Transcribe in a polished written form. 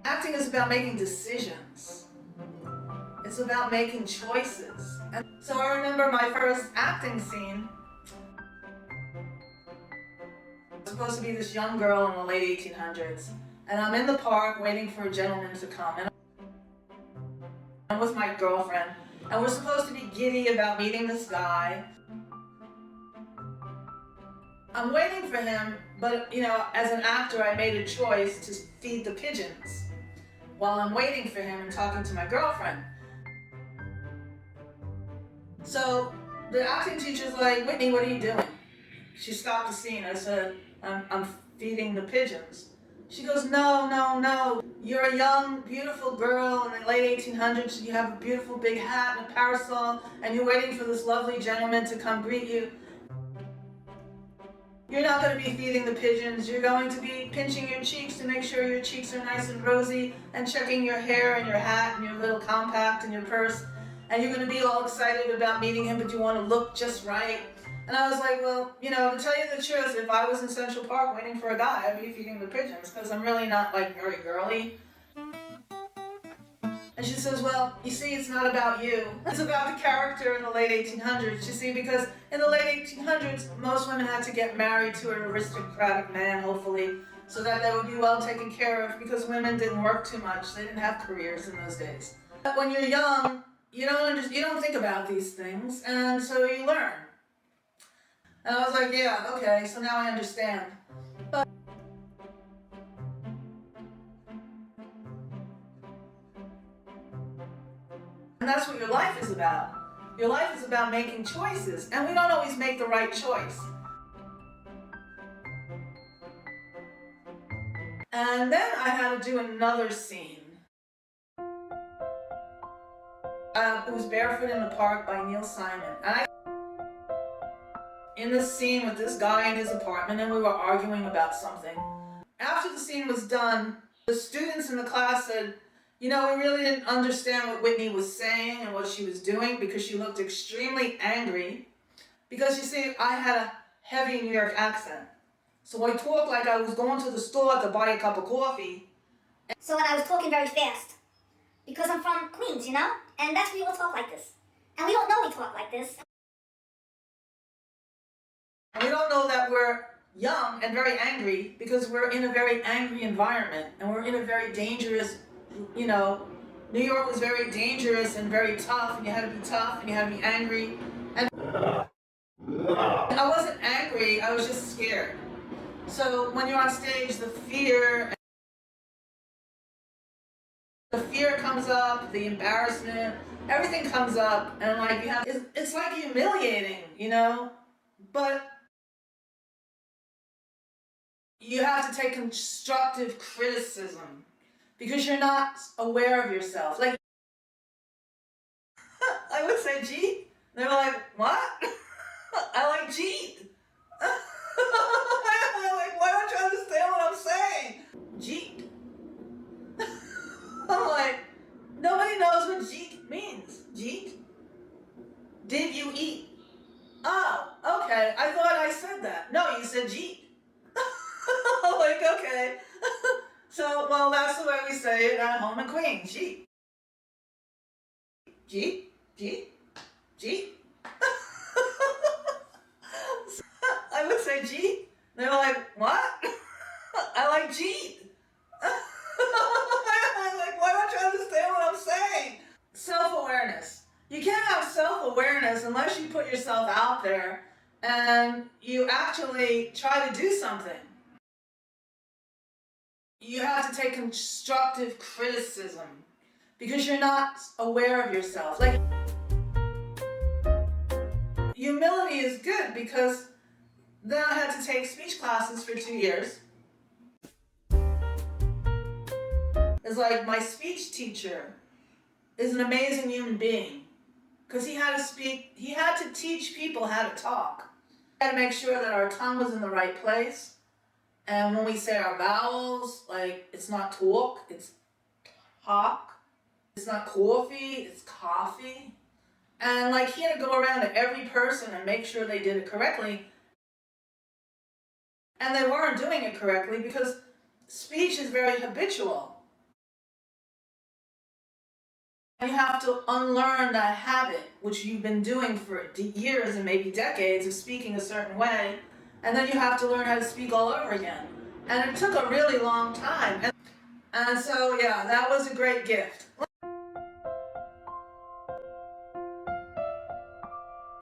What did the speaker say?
Acting is about making decisions. It's about making choices. And so I remember my first acting scene. It was supposed to be this young girl in the late 1800s. And I'm in the park waiting for a gentleman to come. And I'm with my girlfriend. And we're supposed to be giddy about meeting this guy. I'm waiting for him, but as an actor, I made a choice to feed the pigeons while I'm waiting for him and talking to my girlfriend. So the acting teacher's like, "Whitney, what are you doing?" She stopped the scene. I said, I'm feeding the pigeons. She goes, "No, no, no. You're a young, beautiful girl in the late 1800s. You have a beautiful big hat and a parasol, and you're waiting for this lovely gentleman to come greet you. You're not going to be feeding the pigeons. You're going to be pinching your cheeks to make sure your cheeks are nice and rosy, and checking your hair and your hat and your little compact and your purse. And you're going to be all excited about meeting him, but you want to look just right." And I was like, "Well, to tell you the truth, if I was in Central Park waiting for a guy, I'd be feeding the pigeons, because I'm really not very girly." And she says, "Well, you see, it's not about you. It's about the character in the late 1800s, you see, because in the late 1800s, most women had to get married to an aristocratic man, hopefully, so that they would be well taken care of, because women didn't work too much. They didn't have careers in those days. But when you're young, you don't think about these things, and so you learn." And I was like, "Yeah, okay, so now I understand." And that's what your life is about. Your life is about making choices, and we don't always make the right choice. And then I had to do another scene. It was Barefoot in the Park by Neil Simon. And in this scene with this guy in his apartment, and we were arguing about something. After the scene was done, the students in the class said, "We really didn't understand what Whitney was saying and what she was doing, because she looked extremely angry. Because you see, I had a heavy New York accent. So I talked like I was going to the store to buy a cup of coffee." So when I was talking very fast, because I'm from Queens, and that's we all talk like this. And we don't know we talk like this. And we don't know that we're young and very angry, because we're in a very angry environment, and we're in a very dangerous, New York was very dangerous and very tough, and you had to be tough and you had to be angry. And I wasn't angry, I was just scared. So when you're on stage, the fear comes up, the embarrassment, everything comes up, and it's like humiliating, but you have to take constructive criticism, because you're not aware of yourself. Like, I would say "Jeet." They were like, "What?" I like "Jeet." I'm like, "Why don't you understand what I'm saying?" Jeet. I'm like, nobody knows what "Jeet" means. Jeet? Did you eat? Oh, okay. I thought I said that. No, you said "Jeet." I'm like, okay. So, well, that's the way we say it at home in Queens. Jeet. Jeet? Jeet? Jeet? I would say "Jeet." They were like, "What?" I like "Jeet." I'm like, "Why don't you understand what I'm saying?" Self-awareness. You can't have self-awareness unless you put yourself out there and you actually try to do something. You have to take constructive criticism, because you're not aware of yourself. Like, humility is good, because then I had to take speech classes for 2 years. It's like my speech teacher is an amazing human being, because he had to teach people how to talk. We had to make sure that our tongue was in the right place. And when we say our vowels, like, it's not talk, it's talk. It's not coffee, it's coffee. And he had to go around to every person and make sure they did it correctly. And they weren't doing it correctly, because speech is very habitual. You have to unlearn that habit, which you've been doing for years and maybe decades of speaking a certain way, and then you have to learn how to speak all over again. And it took a really long time. And so, yeah, that was a great gift.